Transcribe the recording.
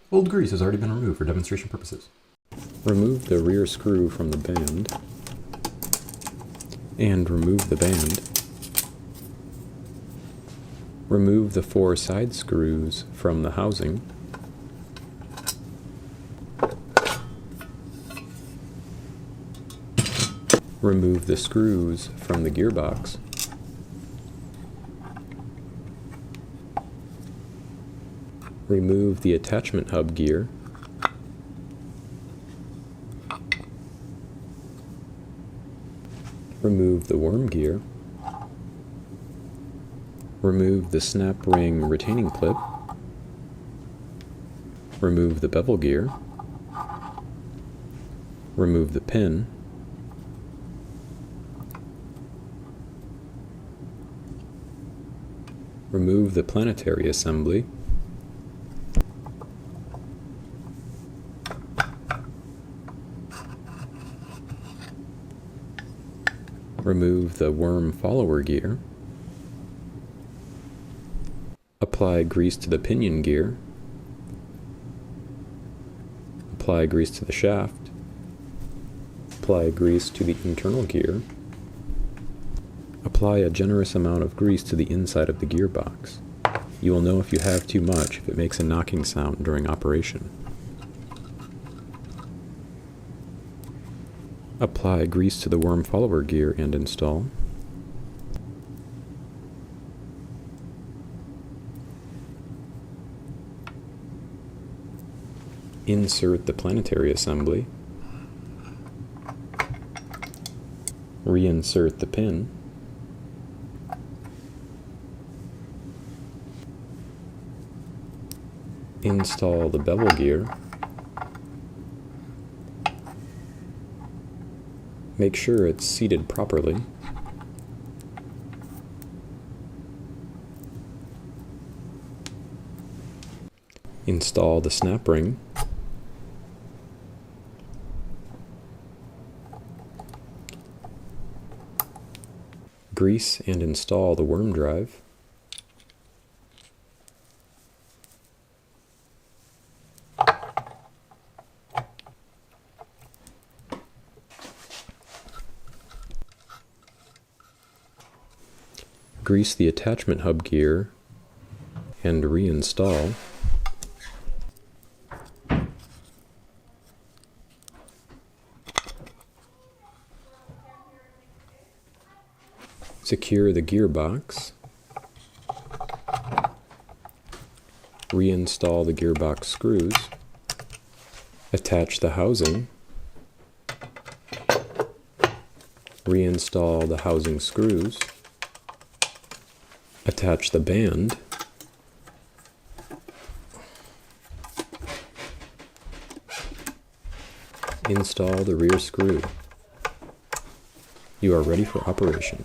Old grease has already been removed for demonstration purposes. Remove the rear screw from the band, and remove the band. Remove the 4 side screws from the housing. Remove the screws from the gearbox. Remove the attachment hub gear. Remove the worm gear. Remove the snap ring retaining clip. Remove the bevel gear. Remove the pin. Remove the planetary assembly. Remove the worm follower gear. Apply grease to the pinion gear. Apply grease to the shaft. Apply grease to the internal gear. Apply a generous amount of grease to the inside of the gearbox. You will know if you have too much if it makes a knocking sound during operation. Apply grease to the worm follower gear and install. Insert the planetary assembly. Reinsert the pin. Install the bevel gear. Make sure it's seated properly. Install the snap ring. Grease and install the worm drive. Grease the attachment hub gear and reinstall. Secure the gearbox. Reinstall the gearbox screws. Attach the housing. Reinstall the housing screws. Attach the band. Install the rear screw. You are ready for operation.